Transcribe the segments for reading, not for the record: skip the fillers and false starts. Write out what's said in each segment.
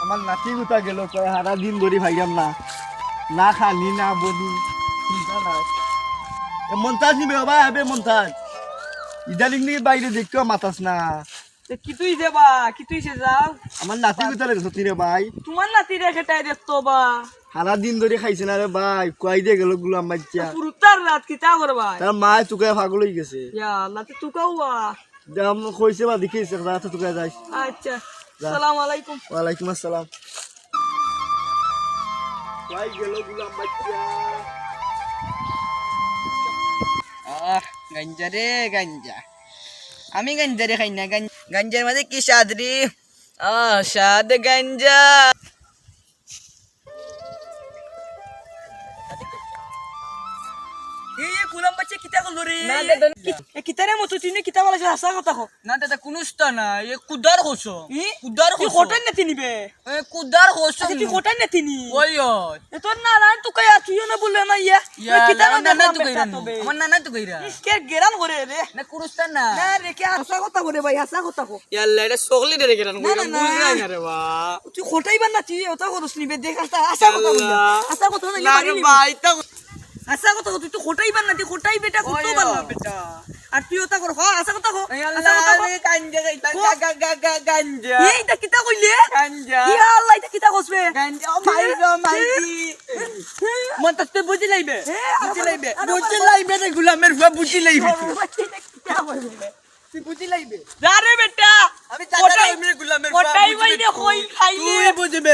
আমার নাতি কোথা গেল কয় সারা দিন ধরে ভাইয়াম না না খালি না বলি চিন্তা নাই মন্তাজ নিবে বাবা হবে মন্তাজ ইদানিং নিয়ে বাইরে দেখতেও মাতাস না কি তুই যাবা কি তুই সে যাও আমার নাতি কোথা লেগেছ তুই রে ভাই তোমার নাতি রেখে তাই দেখতো বা সারা দিন ধরে খাইছে না রে ভাই কয় দিয়ে গেল গুলাম বাচ্চা পুরুতার রাত কি তা করবা তার মা তোকে পাগল হয়ে গেছে ইয়া নাতি তুকাও বা দাম কইছে বা দেখিছে রাতে তোকে যাইস আচ্ছা আসসালামু আলাইকুম ওয়ালাইকুম আসসালাম কয় গেল গুলাম বাচ্চা গাঞ্জা রে গাঞ্জা আমি গাঞ্জা রে খাই না গাঞ্জার মধ্যে কি স্বাদ রে স্বাদ গাঞ্জা এই কুলাম বাচ্চা কিতা করলো রে কিতারে মতো তুই কিতা বলা আসা কথা কো না দাদা কোনস্তা না এ কুদার হোস কুদার তুই হোস কোটাই নাতি নিবে এ কুদার হোস তুই কোটাই নাতি নি ওই এ তোর নারায়ণ তুই কয়া তুইও না বললে না ইয়া কিতা না নানা তো দেখলাম কইরা বেটা তবে আমার নানা তো কইরা কে গেরান করে রে না কোনস্তা না না রে কে আসা কথা করে ভাই আসা কথা কো ইয়াল্লা এটা সকলি রে গেরান না, না, না। বুঝলাই না রে বা তুই কোটাইবার না তুই ওটা করছ নিবে দেখ আসা কথা বললা আসা কথা না না রে ভাই তা আসা কথা তুই তো কোটাইবার না তুই কোটাই বেটা কত ওই বললা বেটা আর তুই ওটা কর হ্যাঁ আসা কথা কো আসা ইয়াল্লা কথা কো রে গাঞ্জা গাঞ্জা এইটা কিতা কইলে গাঞ্জা ইয়া আল্লাহ এটা কিতা কসবে গাঞ্জা মাইদি মন তাতে বুঝি লাইবে বুঝি লাইবে রে গুলামের ফুয়া বুঝি লাইবে তুই বুঝি লাইবে আরে বেটা আমি চাচা লাইবে গুলামের ফুয়া কোটাই বাইরে কই খাইলে তুই বুঝবে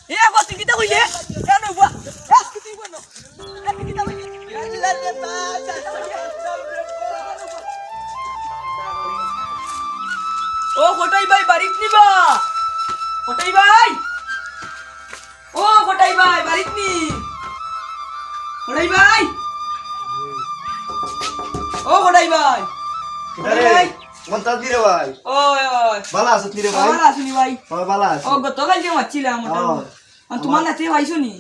এ বাতি কিতা কইলে কেন বা তুই বলো এটা কিতা কইলে আল্লাহ রে বা ও কোটাই ভাই বাড়িত নিবা কোটাই ভাই ও কোটাই ভাই বাড়িত নি কোটাই ভাই ও কোটাই ভাই আরে মন্তাজ নি রে ভাই ওই ওই ভালো আছো তুই রে ভাই ভালো আছিস ভাই হ্যাঁ ভালো আছি ও গতকাল যে মারছিলাম ওটা তোমার নাতি পাইছো নি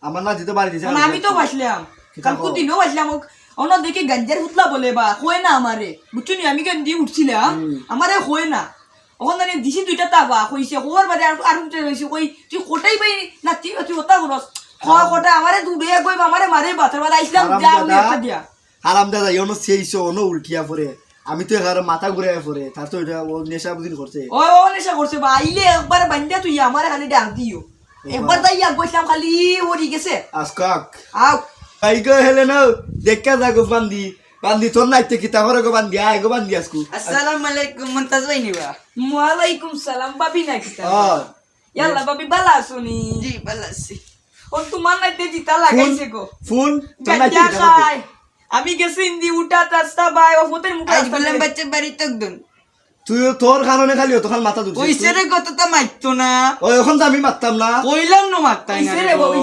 আমার না যেতে বাড়ি দিছে মানে আমি তো বাসলাম কালকে দিনও বাসলাম অন্য দেখে গাঞ্জার হুতলা বলে বা হয় না আমারে বুঝছো নি আমি গান দিয়ে উঠছিলাম আমারে হয় না ওখান থেকে দিছি দুইটা তাবা কইছে হওয়ার বাদে আর আর হইছে কই তুই কোটাই পাই না তুই ওটা করস কোটা আমারে দুবে কই আমারে মারে বাতার বাদে আইছিলাম যা উনি একটা দিয়া হারাম দাদা ইয়নো সেইছো অন্য উল্টিয়া পড়ে আমি তো এখানে মাথা ঘুরে পড়ে তার তো এটা ও নেশা বুঝিন করছে ও ও নেশা করছে বা আইলে একবার বান্দিয়া তুই আমারে খালি ডাক দিও একবার তাই আর কইছিলাম খালি ওরি গেছে আসকাক আও আই গো হেলে না দেখা যাগো বান্দি বান্দি তোর নাইতে কিতা করে গো বান্দি আই গো বান্দি আজকু আসসালামু আলাইকুম মুনতাজ ভাই নিবা ওয়ালাইকুম সালাম বাবি না কিতা হ্যাঁ ইয়াল্লা বাবি বালা শুনি জি ভালো ও তোমার নাইতে জিতা লাগাইছে গো ফোন তোর নাইতে গাঞ্জা কিতা খায় আমি গেছি ইন্দি উঠা রাস্তা বাই ও ফুতের মুখ আজ গুলাম বাচ্চা বাড়ি তক দন তুই তোর কারণে খালি তখন মাথা দুলছিস কইছে রে কতটা মাইতো না ওই এখন তো আমি মারতাম না কইলাম না মারতাই না ইসে রে রে বাবা বাবি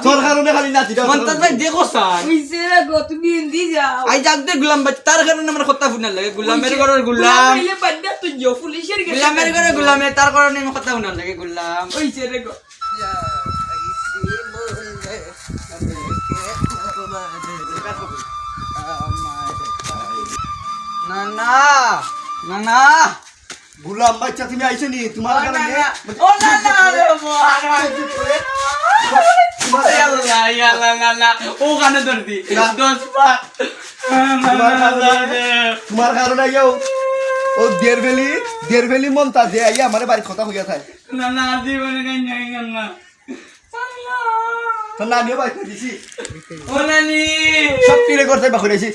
তোর কারণে খালি নাতিটা মুনতাজ ভাই দেখো স্যার ইসে রে গো তুমি ইন্দি যাও আই যাক দে গুলাম বাচ্চা তার কারণে আমার কথা শুনা লাগে গুলামের ঘরের গুলাম ইলে বান্দিয়া তুই জো পুলিশের গেছে গুলামের ঘরে গুলামে তার কারণে আমার কথা শুনা লাগে গুলাম ওইছে রে গো না না না না গুলাম বাচ্চা তুমি আইছো নি তোমার কারণে ও না না রে মোহাম্মদ ইয়াল্লা ইয়াল্লা না না ও কানে ধরতি 10 পাত তোমার কারণে আইও ও দেড়বেলি মনতা দে আইয়া আমারে বাড়ি কথা হইয়া থাকে না না জীবনে গাঞ্জা না তো নানিও বাইতে দিছি ও নানি সব তীরে করতে বাকি রয়েছি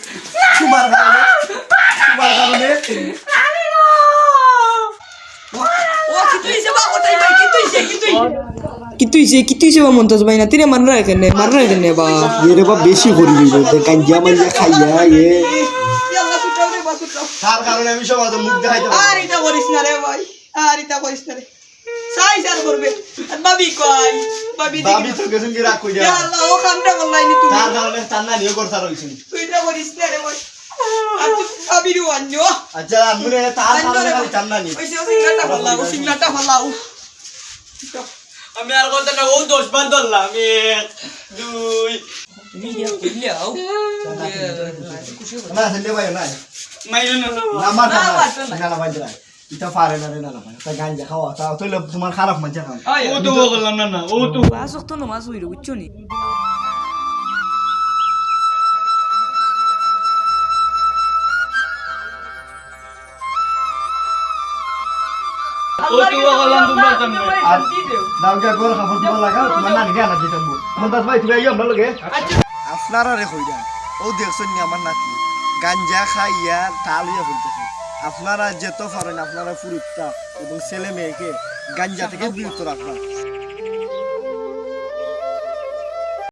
তোমার কারণে ও কি তুই সে বা কোটাই ভাই কি তুই সে বা মন্তস ভাই না তিরে মাররা এখানে বা এরে বা বেশি করি গাঞ্জা মারিয়া খাইয়া ইয়াল্লা সুটাও রে বা সুটাও তার কারণে আমি সব মুখ দেখাইতে আর এটা করিস না রে ভাই আর এটা করিস না রে সাই সার করবে আর বাবি কই বাবি ভাবি তো গেছেন কি রাখ কইরা ইয়াল্লা ও কামটা বললাইনি তুমি তার কারণে তার নানিও করতা রইছে তুই এটা করিস না রে ভাই আর তুই বাবি রু আনজো আচ্ছা আমরে তার কারণে খালি চান নানি ওই সিংলাটা ফলাও আমি আর কথা না ও 10 বার ধরলাম 1 2 তুমি ইয়া কইলাও না সন্ধ্যে ভাই না মাইরো না না মার না, না মারতো না। না ভাই না এটা পারে না রে না ভাই তা গাঞ্জা খাওয়া তা তাইলে তোমার খারাপ মাঝে খান ও তো বললাম না না ও তো বাস তো নমাজ হইল বুঝছো নি ও তো বললাম তোমার সামনে দাওগা গোর খবর দিব লাগা তোমার নানি গানা দিতাম মন্তাজ ভাই তুমি আইও আমরা লগে আপনারা রে কইরা ও দেখছেন নি আমার নাতি গাঞ্জা খাইয়া তাল হইয়া ফুলতেছে আপনারা যেত পারেন আপনারা ফুরুত্তা এবং ছেলে মেয়েকে গাঞ্জা থেকে বিরত রাখবেন